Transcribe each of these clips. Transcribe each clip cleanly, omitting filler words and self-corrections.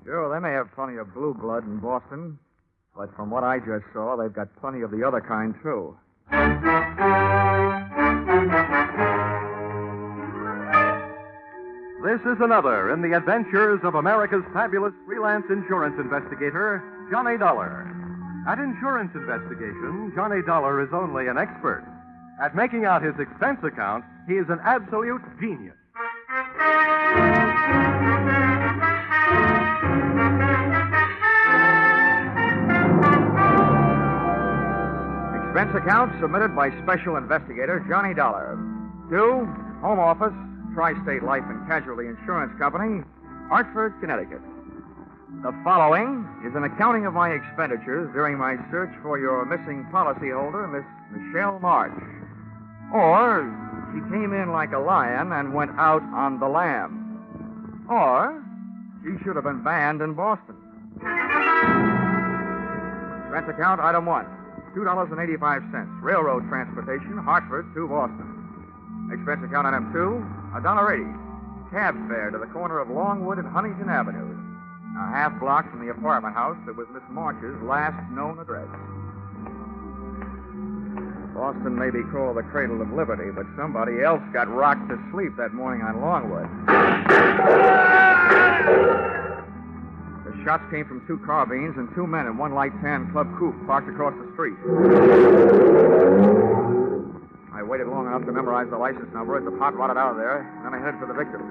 Sure, they may have plenty of blue blood in Boston, but from what I just saw, they've got plenty of the other kind, too. This is another in the adventures of America's fabulous freelance insurance investigator, Johnny Dollar. At insurance investigation, Johnny Dollar is only an expert. At making out his expense account, he is an absolute genius. Expense account submitted by Special Investigator Johnny Dollar. To Home Office, Tri-State Life and Casualty Insurance Company, Hartford, Connecticut. The following is an accounting of my expenditures during my search for your missing policyholder, Miss Michelle Marsh. Or, she came in like a lion and went out on the lamb. Or, she should have been banned in Boston. Expense account, item 1, $2.85. Railroad transportation, Hartford to Boston. Expense account, item 2, $1.80. Cab fare to the corner of Longwood and Huntington Avenues, a half block from the apartment house that was Miss Marsh's last known address. Boston may be called the cradle of liberty, but somebody else got rocked to sleep that morning on Longwood. The shots came from 2 carbines and 2 men in one light tan club coupe parked across the street. I waited long enough to memorize the license number as the pot rotted out of there, and then I headed for the victim.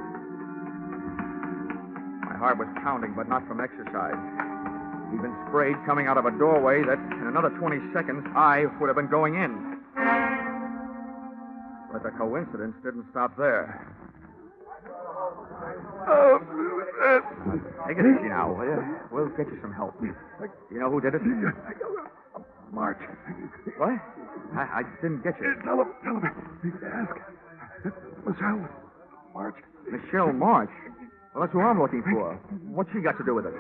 My heart was pounding, but not from exercise. He'd been sprayed coming out of a doorway that, in another 20 seconds, I would have been going in. But the coincidence didn't stop there. Oh, Take it easy now, will you? We'll get you some help. You know who did it? March. What? I didn't get you. Tell him. Ask. Michelle March. Michelle March? Well, that's who I'm looking for. What's she got to do with it?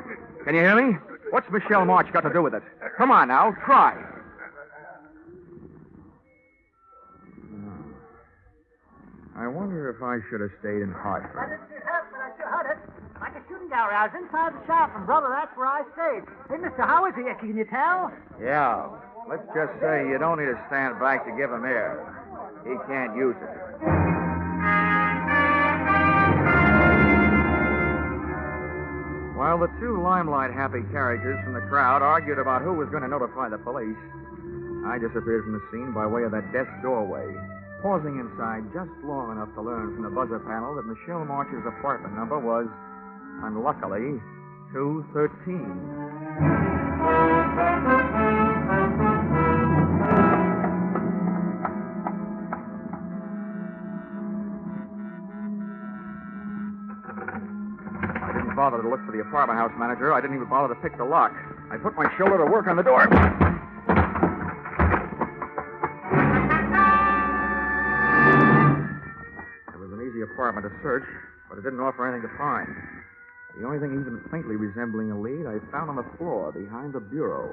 Can you hear me? What's Michelle March got to do with it? Come on now, try. I wonder if I should have stayed in Hartford. But it hurt, but I sure heard it. Like a shooting gallery. I was inside the shop, and, brother, that's where I stayed. Hey, mister, how is he? Can you tell? Yeah. Let's just say you don't need to stand back to give him air. He can't use it. While the 2 limelight-happy characters from the crowd argued about who was going to notify the police, I disappeared from the scene by way of that desk doorway, pausing inside just long enough to learn from the buzzer panel that Michelle March's apartment number was, unluckily, 213. I didn't bother to look for the apartment house manager. I didn't even bother to pick the lock. I put my shoulder to work on the door. Apartment to search, but it didn't offer anything to find. The only thing even faintly resembling a lead I found on the floor behind the bureau.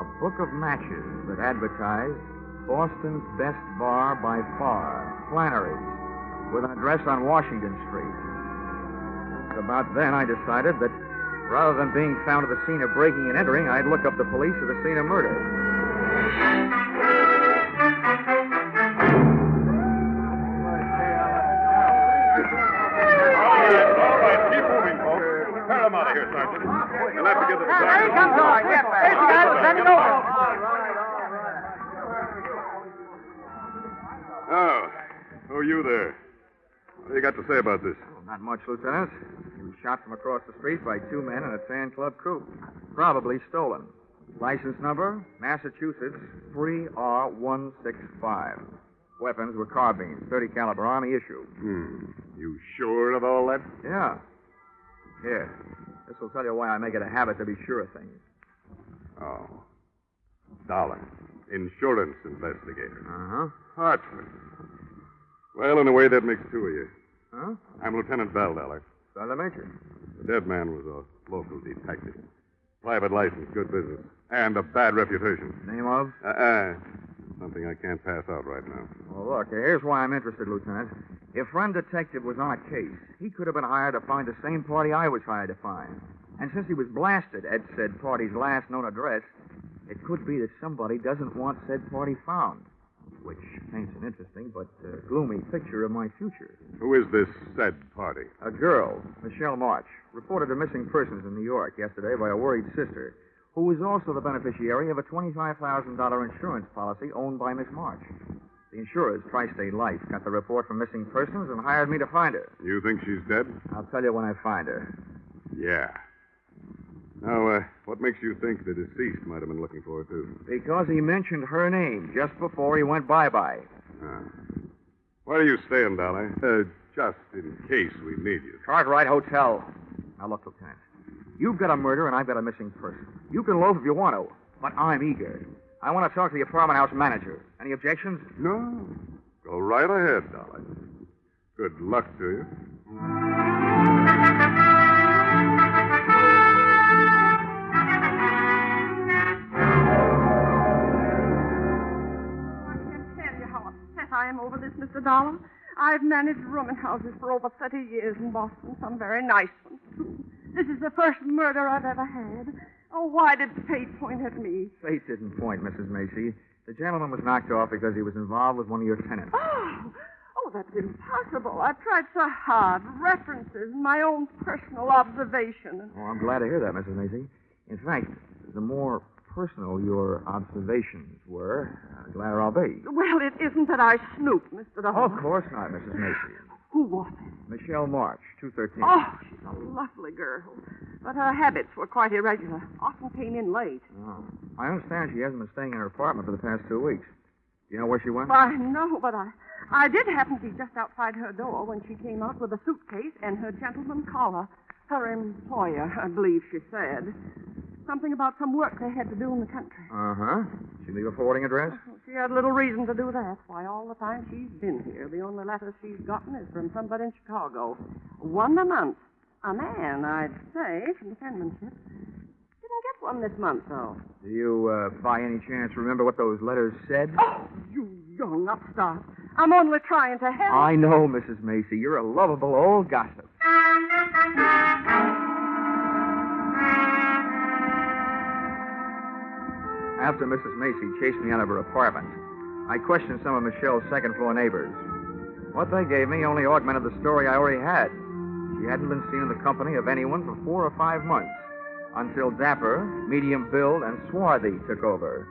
A book of matches that advertised Boston's best bar by far, Flannery's, with an address on Washington Street. About then I decided that rather than being found at the scene of breaking and entering, I'd look up the police at the scene of murder. Here, Sergeant. You'll have to get to the There he comes on. There's the guy that's bending over. Oh, who are you there? What do you got to say about this? Well, not much, Lieutenant. He was shot from across the street by 2 men in a tan club coupe. Probably stolen. License number, Massachusetts 3R165. Weapons were carbines, .30 caliber Army issue. You sure of all that? Yeah. Here. This will tell you why I make it a habit to be sure of things. Oh. Dollar. Insurance investigator. Uh-huh. Hartford. Well, in a way, that makes 2 of you. Huh? I'm Lieutenant Val Dollar. Sergeant Major. The dead man was a local detective. Private license, good business. And a bad reputation. Name of? Something I can't pass out right now. Well, look, here's why I'm interested, Lieutenant. If friend detective was on a case, he could have been hired to find the same party I was hired to find. And since he was blasted at said party's last known address, it could be that somebody doesn't want said party found, which paints an interesting but gloomy picture of my future. Who is this said party? A girl, Michelle Marsh, reported to missing persons in New York yesterday by a worried sister, who was also the beneficiary of a $25,000 insurance policy owned by Miss Marsh. The insurers, Tri-State Life, got the report from missing persons and hired me to find her. You think she's dead? I'll tell you when I find her. Yeah. Now, what makes you think the deceased might have been looking for her, too? Because he mentioned her name just before he went bye-bye. Where are you staying, Dolly? Just in case we need you. Cartwright Hotel. Now, look, Lieutenant. You've got a murder and I've got a missing person. You can loaf if you want to, but I'm eager. I want to talk to the apartment house manager. Any objections? No. Go right ahead, Dolly. Good luck to you. I am over this, Mr. Dollar. I've managed rooming houses for over 30 years in Boston, some very nice ones, too. This is the first murder I've ever had. Oh, why did fate point at me? Fate didn't point, Mrs. Macy. The gentleman was knocked off because he was involved with one of your tenants. Oh, that's impossible. I've tried so hard. References, my own personal observation. Oh, I'm glad to hear that, Mrs. Macy. In fact, the more personal your observations were, the gladder I'll be. Well, it isn't that I snooped, Mr. Dollar. Oh, of course not, Mrs. Macy. Who was it? Michelle Marsh, 213. Oh, she's a lovely girl. But her habits were quite irregular. Often came in late. Oh. I understand she hasn't been staying in her apartment for the past 2 weeks. Do you know where she went? Why, no, but I did happen to be just outside her door when she came out with a suitcase and her gentleman caller. Her employer, I believe she said. Something about some work they had to do in the country. Uh-huh. She leave a forwarding address? She had little reason to do that. Why, all the time she's been here, the only letters she's gotten is from somebody in Chicago. One a month. A man, I'd say, from the penmanship. Didn't get one this month, though. Do you, by any chance, remember what those letters said? Oh, you young upstart. I'm only trying to help. I know, Mrs. Macy. You're a lovable old gossip. After Mrs. Macy chased me out of her apartment, I questioned some of Michelle's second-floor neighbors. What they gave me only augmented the story I already had. She hadn't been seen in the company of anyone for 4 or 5 months, until Dapper, medium build, and Swarthy took over.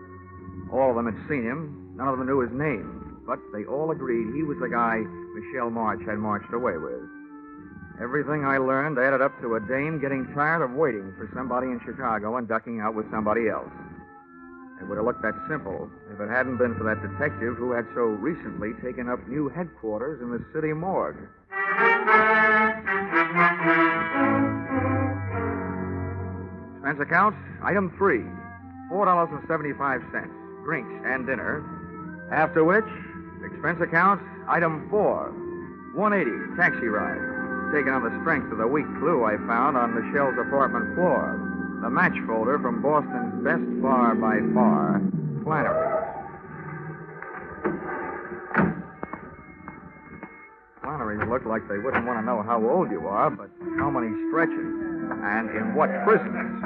All of them had seen him. None of them knew his name, but they all agreed he was the guy Michelle Marsh had marched away with. Everything I learned added up to a dame getting tired of waiting for somebody in Chicago and ducking out with somebody else. It would have looked that simple if it hadn't been for that detective who had so recently taken up new headquarters in the city morgue. Expense accounts, item 3, $4.75, drinks and dinner. After which, expense accounts, item 4, $180, taxi ride, taken on the strength of the weak clue I found on Michelle's apartment floor. The match folder from Boston's best bar by far, Flannery's. Flannery's look like they wouldn't want to know how old you are, but how many stretches, and in what prisons.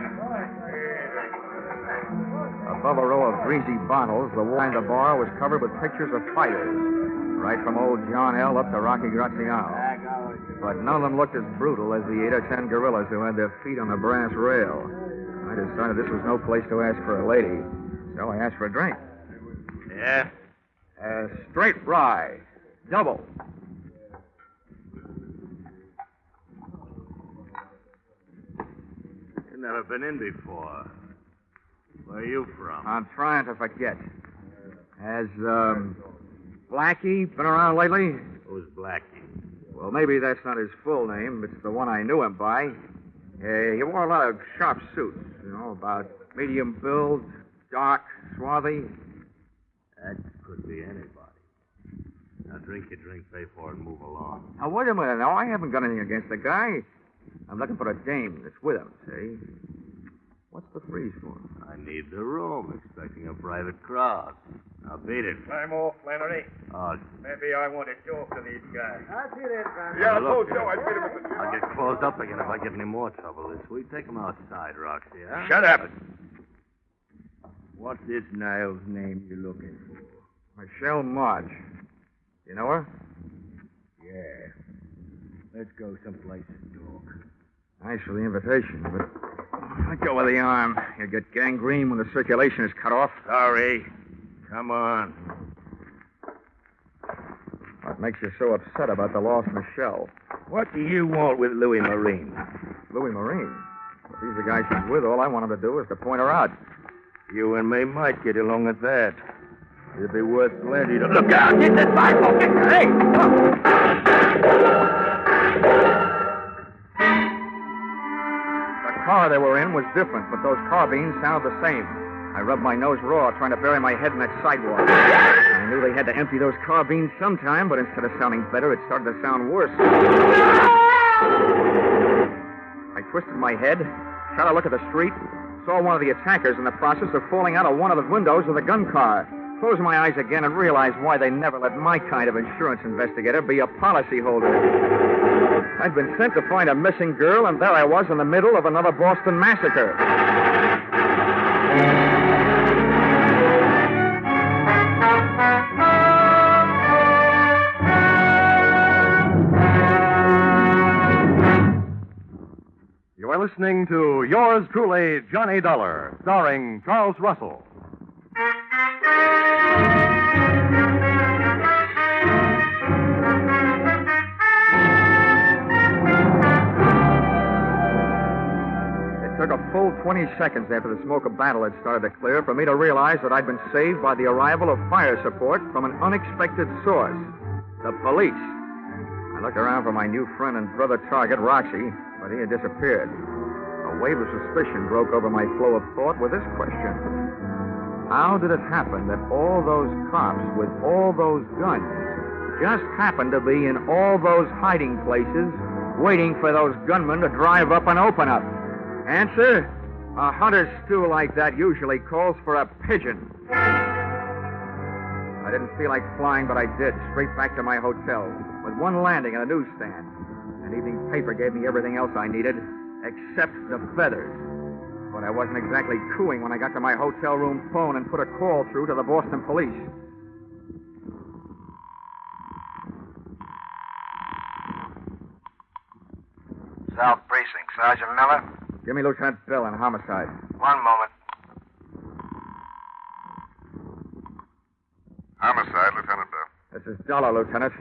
Above a row of greasy bottles, the wall behind the bar was covered with pictures of fighters, right from old John L. up to Rocky Graziano. But none of them looked as brutal as the 8 or 10 gorillas who had their feet on the brass rail. I decided this was no place to ask for a lady, so I asked for a drink. Yeah? Straight rye. Double. You've never been in before. Where are you from? I'm trying to forget. Has, Blackie been around lately? Who's Blackie? Well, maybe that's not his full name. It's the one I knew him by. He wore a lot of sharp suits, about medium build, dark, swarthy. That could be anybody. Now drink your drink, pay for it, and move along. Now, wait a minute. Now, I haven't got anything against the guy. I'm looking for a dame that's with him, see? What's the freeze for? I need the room, expecting a private crowd. Now beat it. Climb off, Flannery. Oh, Maybe I want to talk to these guys. I'll see that, Van. Yeah, look, so I'd beat him with the... I'll get closed up again if I get any more trouble this week. Take him outside, Roxy, huh? Shut up. What's this Niles name you're looking for? Michelle Marsh. You know her? Yeah. Let's go someplace to talk. Thanks for the invitation, but let go of the arm. You get gangrene when the circulation is cut off. Sorry. Come on. What makes you so upset about the lost Michelle? What do you want with Louis Marine? Louis Marine. If he's the guy she's with, all I want him to do is to point her out. You and me might get along at that. It'd be worth plenty to... Look out! Get this rifle! Hey! The car they were in was different, but those carbines sounded the same. I rubbed my nose raw, trying to bury my head in that sidewalk. I knew they had to empty those carbines sometime, but instead of sounding better, it started to sound worse. I twisted my head, shot a look at the street, saw one of the attackers in the process of falling out of one of the windows of the gun car. Closed my eyes again and realized why they never let my kind of insurance investigator be a policyholder. I'd been sent to find a missing girl, and there I was in the middle of another Boston massacre. You are listening to Yours Truly, Johnny Dollar, starring Charles Russell. It took a full 20 seconds after the smoke of battle had started to clear for me to realize that I'd been saved by the arrival of fire support from an unexpected source, the police. I looked around for my new friend and brother target, Roxy, but he had disappeared. A wave of suspicion broke over my flow of thought with this question. How did it happen that all those cops with all those guns just happened to be in all those hiding places waiting for those gunmen to drive up and open up? Answer, a hunter's stew like that usually calls for a pigeon. I didn't feel like flying, but I did, straight back to my hotel, with one landing and a newsstand. An evening paper gave me everything else I needed, except the feathers. But I wasn't exactly cooing when I got to my hotel room phone and put a call through to the Boston police. South Precinct, Sergeant Miller. Give me Lieutenant Bill in homicide. One moment. Homicide, Lieutenant Bill. This is Dollar, Lieutenant.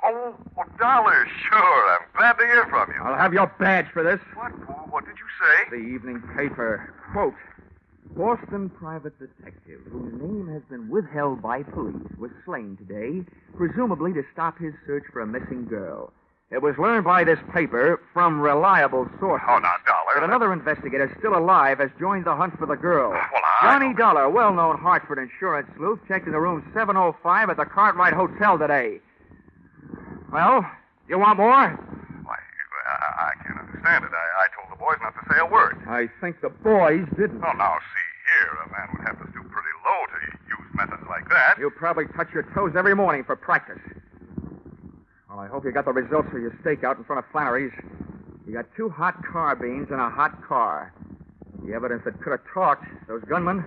Oh, Dollar, sure. I'm glad to hear from you. I'll have your badge for this. What did you say? The evening paper. Quote, Boston private detective, whose name has been withheld by police, was slain today, presumably to stop his search for a missing girl. It was learned by this paper from reliable sources. Oh, now, Dollar. That another investigator still alive has joined the hunt for the girl. Well, Johnny Dollar, well-known Hartford insurance sleuth, checked into room 705 at the Cartwright Hotel today. Well, you want more? Why, I can't understand it. I told the boys not to say a word. I think the boys didn't. Oh, now, see here. A man would have to stoop pretty low to use methods like that. You probably touch your toes every morning for practice. Well, I hope you got the results for your stakeout in front of Flannery's. You got 2 hot carbines and a hot car. The evidence that could have talked, those gunmen,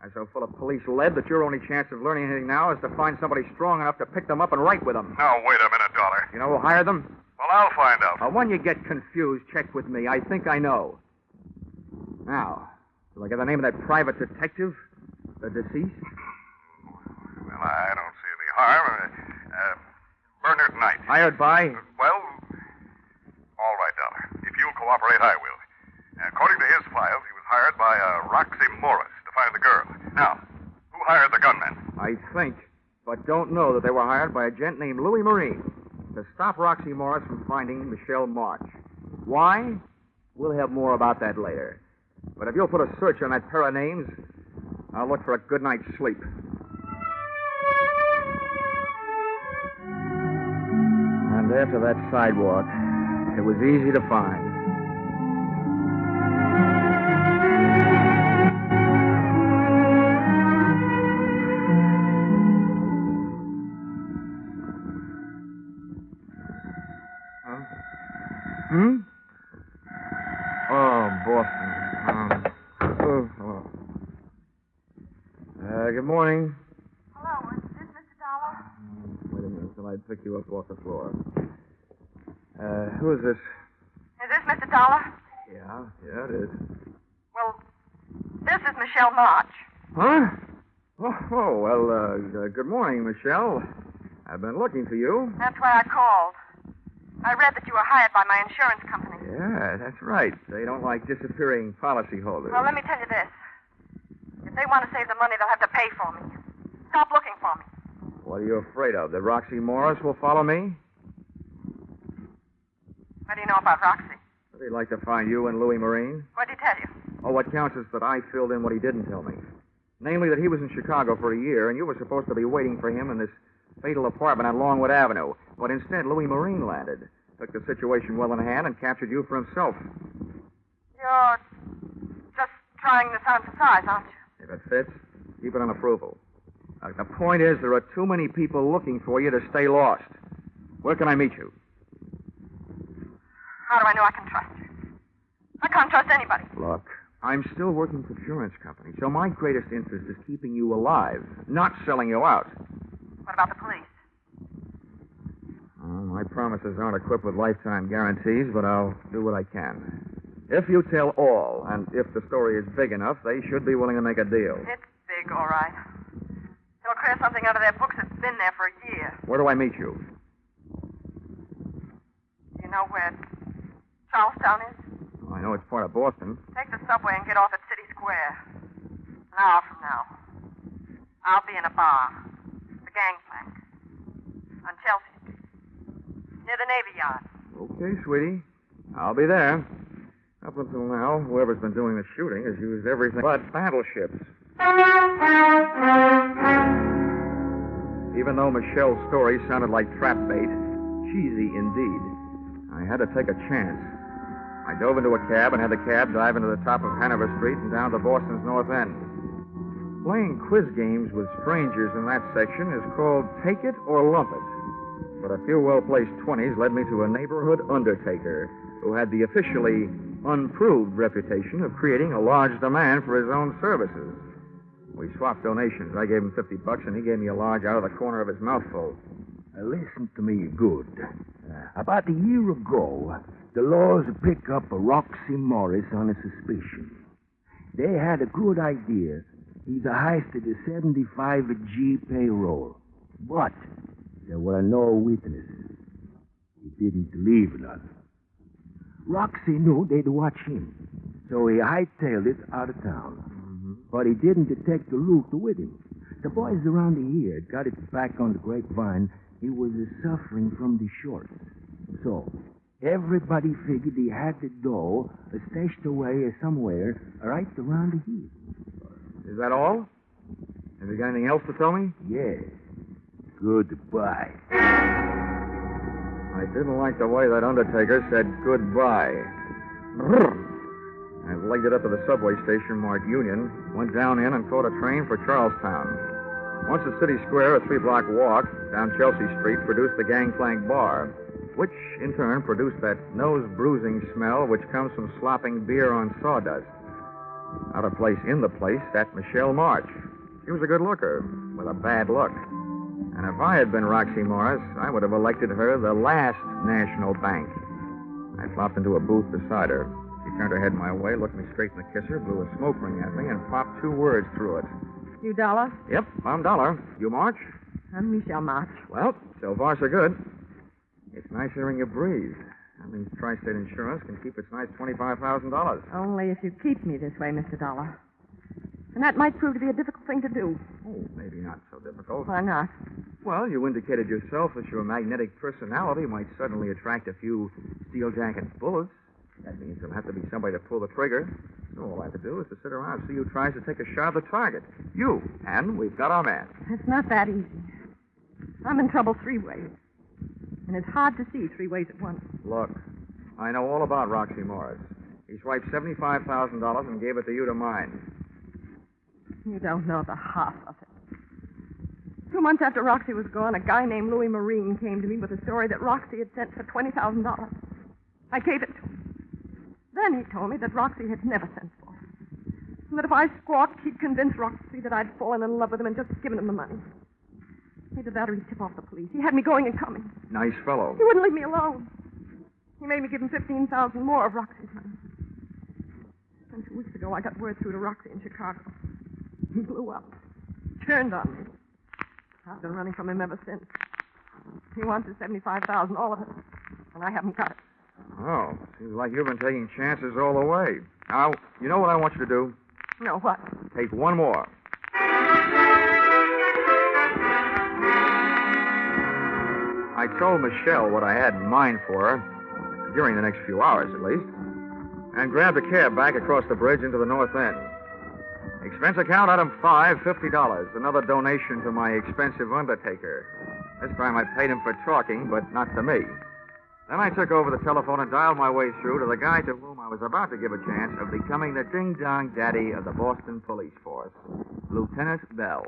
are so full of police lead that your only chance of learning anything now is to find somebody strong enough to pick them up and write with them. Now, wait a minute, Dollar. You know who hired them? Well, I'll find out. When you get confused, check with me. I think I know. Now, do I get the name of that private detective? The deceased? Well, I don't see any harm. Bernard Knight. Hired by? Well, all right, Dollar. If you'll cooperate, I will. According to his files, he was hired by Roxy Morris to find the girl. Now, who hired the gunmen? I think, but don't know that they were hired by a gent named Louis Marine to stop Roxy Morris from finding Michelle Marsh. Why? We'll have more about that later. But if you'll put a search on that pair of names, I'll look for a good night's sleep. And after that sidewalk, it was easy to find. morning. Hello, is this Mr. Dollar? Wait a minute till I pick you up off the floor. Who is this? Is this Mr. Dollar? Yeah, it is. Well, this is Michelle March. Huh? Well, good morning, Michelle. I've been looking for you. That's why I called. I read that you were hired by my insurance company. Yeah, that's right. They don't like disappearing policyholders. Well, let me tell you this. If they want to save the money, they'll have to pay for me. Stop looking for me. What are you afraid of? That Roxy Morris will follow me? What do you know about Roxy? They'd like to find you and Louis Marine. What did he tell you? Oh, what counts is that I filled in what he didn't tell me. Namely, that he was in Chicago for a year, and you were supposed to be waiting for him in this fatal apartment on Longwood Avenue. But instead, Louis Marine landed, took the situation well in hand, and captured you for himself. You're just trying this on for size, aren't you? If it fits, keep it on approval. The point is, there are too many people looking for you to stay lost. Where can I meet you? How do I know I can trust you? I can't trust anybody. Look, I'm still working for insurance company, so my greatest interest is keeping you alive, not selling you out. What about the police? My promises aren't equipped with lifetime guarantees, but I'll do what I can. If you tell all, and if the story is big enough, they should be willing to make a deal. It's big, all right. They'll clear something out of their books that's been there for a year. Where do I meet you? You know where Charlestown is? I know it's part of Boston. Take the subway and get off at City Square. An hour from now. I'll be in a bar. The Gangplank. On Chelsea Street. Near the Navy Yard. Okay, sweetie. I'll be there. Up until now, whoever's been doing the shooting has used everything but battleships. Even though Michelle's story sounded like trap bait, cheesy indeed, I had to take a chance. I dove into a cab and had the cab dive into the top of Hanover Street and down to Boston's North End. Playing quiz games with strangers in that section is called Take It or Lump It. But a few well-placed 20s led me to a neighborhood undertaker who had the officially unproved reputation of creating a large demand for his own services. We swapped donations. I gave him $50, and he gave me a large out of the corner of his mouthful. Listen to me good. About a year ago, the laws picked up a Roxy Morris on a suspicion. They had a good idea. He'd heisted the 75G payroll. But there were no witnesses. He didn't leave none. Roxy knew they'd watch him, so he hightailed it out of town. But he didn't detect the loot with him. The boys around here got it back on the grapevine. He was suffering from the shorts. So everybody figured he had the dough stashed away somewhere right around the heel. Is that all? Have you got anything else to tell me? Yeah. Goodbye. I didn't like the way that undertaker said goodbye. I legged it up to the subway station marked Union, went down in and caught a train for Charlestown. Once at City Square, a 3-block walk down Chelsea Street produced the Gangplank Bar, which in turn produced that nose-bruising smell which comes from slopping beer on sawdust. Out of place in the place sat Michelle Marsh. She was a good looker, with a bad look. And if I had been Roxy Morris, I would have elected her the last national bank. I flopped into a booth beside her. She turned her head my way, looked me straight in the kisser, blew a smoke ring at me, and popped 2 words through it. You Dollar? Yep, I'm Dollar. You March? I'm Michelle March. Well, so far so good. It's nice hearing you breathe. That means Tri-State Insurance can keep its nice $25,000. Only if you keep me this way, Mr. Dollar. And that might prove to be a difficult thing to do. Oh, maybe not so difficult. Why not? Well, you indicated yourself that your magnetic personality might suddenly attract a few steel jacket bullets. That means there'll have to be somebody to pull the trigger. So all I have to do is to sit around and see who tries to take a shot at the target. You. And we've got our man. It's not that easy. I'm in trouble 3 ways. And it's hard to see 3 ways at once. Look, I know all about Roxy Morris. He swiped $75,000 and gave it to you to mine. You don't know the half of it. 2 months after Roxy was gone, a guy named Louis Marine came to me with a story that Roxy had sent for $20,000. I gave it to him. Then he told me that Roxy had never sent for it. And that if I squawked, he'd convince Roxy that I'd fallen in love with him and just given him the money. He did that or he'd tip off the police. He had me going and coming. Nice fellow. He wouldn't leave me alone. He made me give him $15,000 more of Roxy's money. And 2 weeks ago, I got word through to Roxy in Chicago. He blew up. Turned on me. I've been running from him ever since. He wants his $75,000, all of it. And I haven't got it. Oh, seems like you've been taking chances all the way. Now, you know what I want you to do? No, what? Take one more. I told Michelle what I had in mind for her, during the next few hours at least, and grabbed a cab back across the bridge into the north end. Expense account item 5, $50. Another donation to my expensive undertaker. This time I paid him for talking, but not to me. Then I took over the telephone and dialed my way through to the guy to whom I was about to give a chance of becoming the ding-dong daddy of the Boston Police Force, Lieutenant Bell.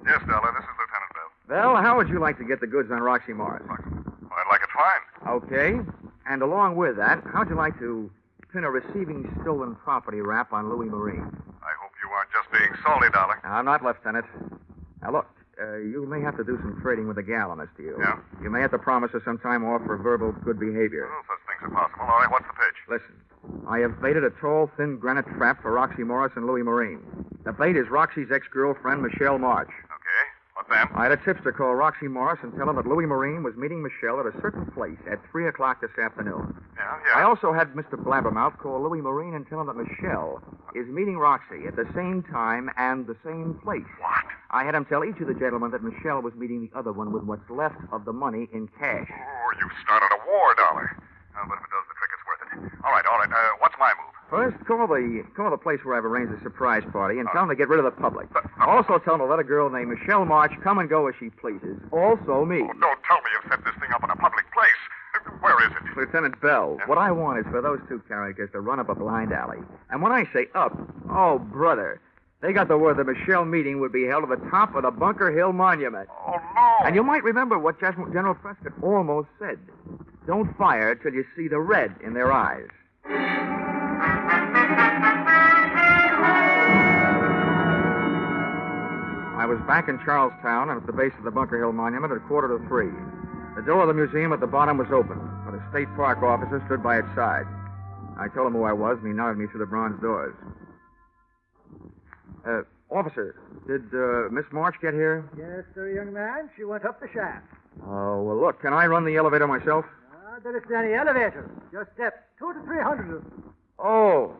Yes, Dollar, this is Lieutenant Bell. Bell, how would you like to get the goods on Roxy Morris? Well, I'd like it fine. Okay. And along with that, how'd you like to pin a receiving stolen property rap on Louis Marine? I hope you aren't just being salty, Dollar. I'm not, Lieutenant. Now, look, you may have to do some trading with the gal, honest to you. Yeah? You may have to promise her some time off for verbal good behavior. Well, such things are possible. All right, what's the pitch? Listen, I have baited a tall, thin granite trap for Roxy Morris and Louis Marine. The bait is Roxy's ex-girlfriend, Michelle Marsh. Okay, what then? I had a tipster call Roxy Morris and tell him that Louis Marine was meeting Michelle at a certain place at 3 o'clock this afternoon. Yeah? I also had Mr. Blabbermouth call Louis Marine and tell him that Michelle is meeting Roxy at the same time and the same place. What? I had him tell each of the gentlemen that Michelle was meeting the other one with what's left of the money in cash. Oh, you've started a war, Dollar. But if it does the trick, it's worth it. All right. What's my move? First, call the place where I've arranged a surprise party and tell them to get rid of the public. Also tell them to let a girl named Michelle March come and go as she pleases. Also me. Oh, don't tell me you've set this thing up in a public place. Where is it? Lieutenant Bell, what I want is for those two characters to run up a blind alley. And when I say up, oh, brother, they got the word the Michelle meeting would be held at the top of the Bunker Hill Monument. Oh, no. And you might remember what General Prescott almost said. Don't fire till you see the red in their eyes. I was back in Charlestown and at the base of the Bunker Hill Monument at 2:45. The door of the museum at the bottom was open, but a state park officer stood by its side. I told him who I was, and he nodded me through the bronze doors. Officer, did Miss March get here? Yes, sir, young man. She went up the shaft. Oh, well, look, can I run the elevator myself? There isn't any elevator. Just steps 200 to 300 of them. Oh.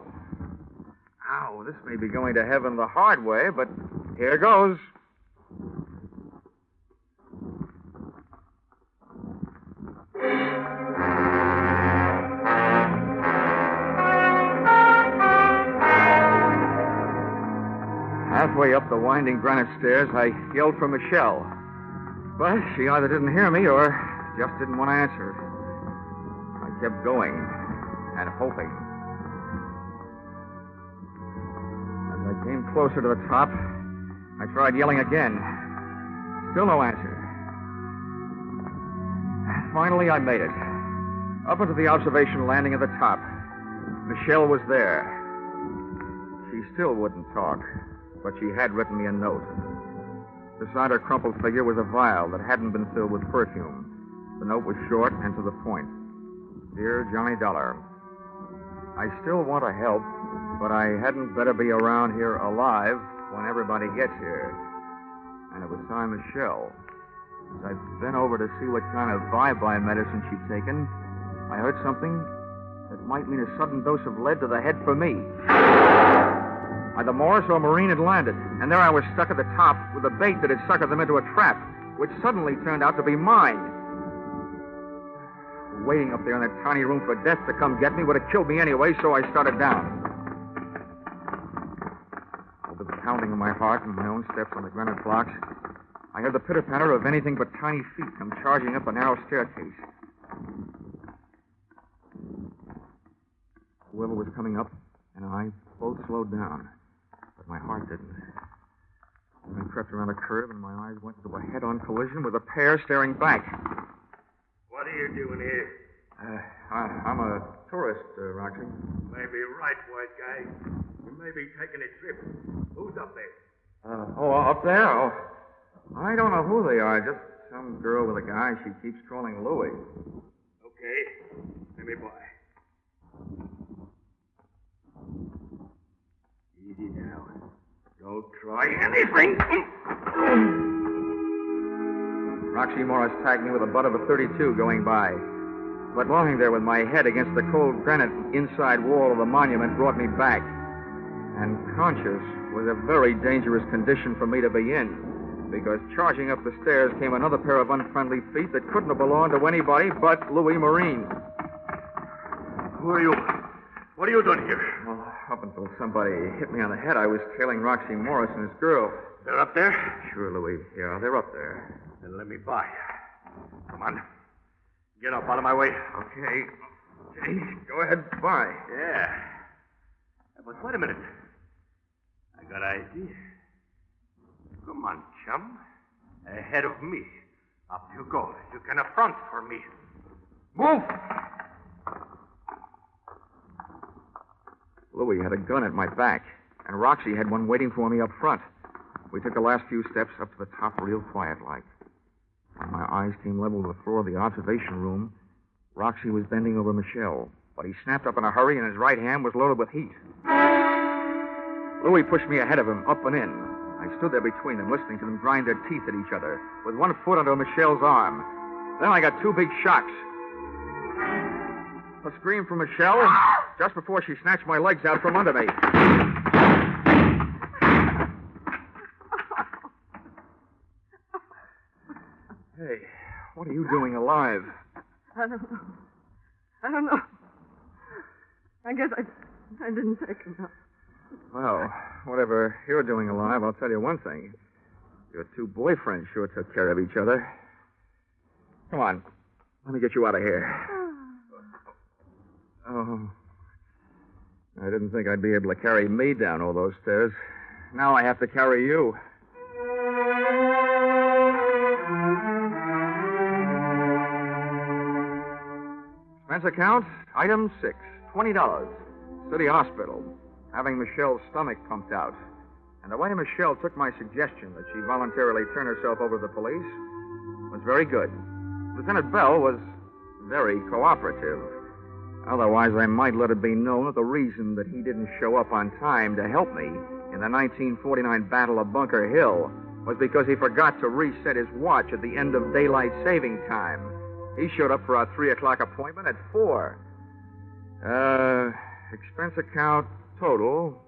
Ow, this may be going to heaven the hard way, but here goes. Halfway up the winding granite stairs, I yelled for Michelle. But she either didn't hear me or just didn't want to answer. I kept going and hoping. As I came closer to the top, I tried yelling again. Still no answer. Finally, I made it. Up into the observation landing at the top. Michelle was there. She still wouldn't talk, but she had written me a note. Beside her crumpled figure was a vial that hadn't been filled with perfume. The note was short and to the point. Dear Johnny Dollar, I still want to help, but I hadn't better be around here alive when everybody gets here. And it was signed Michelle. As I bent over to see what kind of bye-bye medicine she'd taken, I heard something that might mean a sudden dose of lead to the head for me. Either Morris or Marine had landed, and there I was stuck at the top with a bait that had suckered them into a trap, which suddenly turned out to be mine. Waiting up there in that tiny room for death to come get me would have killed me anyway, so I started down. Over the pounding of my heart and my own steps on the granite blocks, I heard the pitter-patter of anything but tiny feet come charging up a narrow staircase. Whoever was coming up and I both slowed down, but my heart didn't. And I crept around a curve and my eyes went into a head-on collision with a pair staring back. What are you doing here? I'm a tourist, Roxy. Maybe right, white guy. may be taking a trip. Who's up there? Up there? Oh, I don't know who they are. Just some girl with a guy. She keeps calling Louis. Okay. Let me by. Easy now. Don't try anything. Roxy Morris tagged me with the butt of a .32 going by. But lying there with my head against the cold granite inside wall of the monument brought me back. And conscious was a very dangerous condition for me to be in, because charging up the stairs came another pair of unfriendly feet that couldn't have belonged to anybody but Louis Marine. Who are you? What are you doing here? Well, up until somebody hit me on the head, I was tailing Roxy Morris and his girl. They're up there? Sure, Louis. Yeah, they're up there. Then let me by. Come on. Get up out of my way. Okay. Go ahead, by. Yeah. But wait a minute. I got ID. Come on, chum. Ahead of me. Up you go. You can affront for me. Move! Louis had a gun at my back, and Roxy had one waiting for me up front. We took the last few steps up to the top real quiet-like. When my eyes came level to the floor of the observation room, Roxy was bending over Michelle, but he snapped up in a hurry, and his right hand was loaded with heat. Louis pushed me ahead of him, up and in. I stood there between them, listening to them grind their teeth at each other, with one foot under Michelle's arm. Then I got two big shocks. A scream from Michelle just before she snatched my legs out from under me. Hey, what are you doing alive? I don't know. I guess I didn't take enough. Well, whatever you're doing alive, I'll tell you one thing. Your two boyfriends sure took care of each other. Come on. Let me get you out of here. Oh. I didn't think I'd be able to carry me down all those stairs. Now I have to carry you. Expense account, item 6, $20. City Hospital. Having Michelle's stomach pumped out. And the way Michelle took my suggestion that she voluntarily turn herself over to the police was very good. Lieutenant Bell was very cooperative. Otherwise, I might let it be known that the reason that he didn't show up on time to help me in the 1949 Battle of Bunker Hill was because he forgot to reset his watch at the end of daylight saving time. He showed up for our 3 o'clock appointment at 4. Expense account total,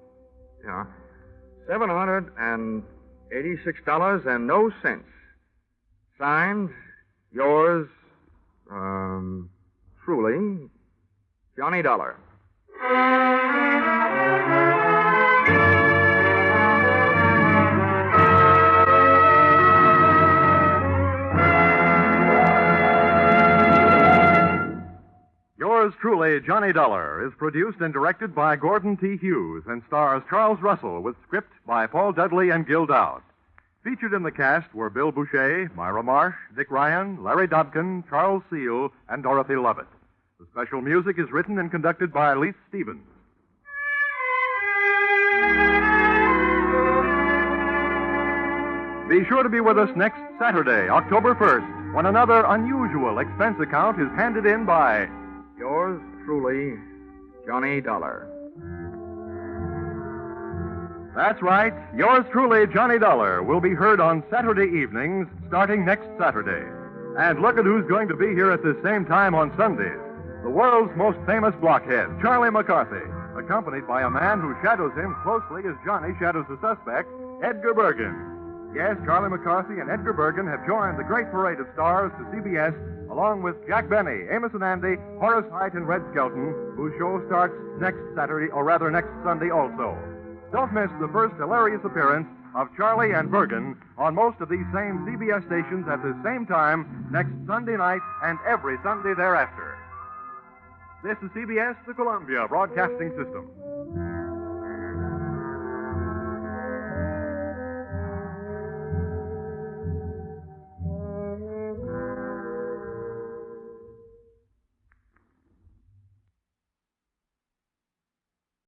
$786 and no cents. Signed, yours, truly, Johnny Dollar. Yours truly, Johnny Dollar, is produced and directed by Gordon T. Hughes and stars Charles Russell with script by Paul Dudley and Gil Dowd. Featured in the cast were Bill Boucher, Myra Marsh, Dick Ryan, Larry Dobkin, Charles Seal, and Dorothy Lovett. The special music is written and conducted by Leith Stevens. Be sure to be with us next Saturday, October 1st, when another unusual expense account is handed in by Yours truly, Johnny Dollar. That's right. Yours truly, Johnny Dollar, will be heard on Saturday evenings starting next Saturday. And look at who's going to be here at the same time on Sundays. The world's most famous blockhead, Charlie McCarthy, accompanied by a man who shadows him closely as Johnny shadows the suspect, Edgar Bergen. Yes, Charlie McCarthy and Edgar Bergen have joined the great parade of stars to CBS, along with Jack Benny, Amos and Andy, Horace Height, and Red Skelton, whose show starts next Saturday, or rather next Sunday also. Don't miss the first hilarious appearance of Charlie and Bergen on most of these same CBS stations at the same time next Sunday night and every Sunday thereafter. This is CBS, the Columbia Broadcasting System.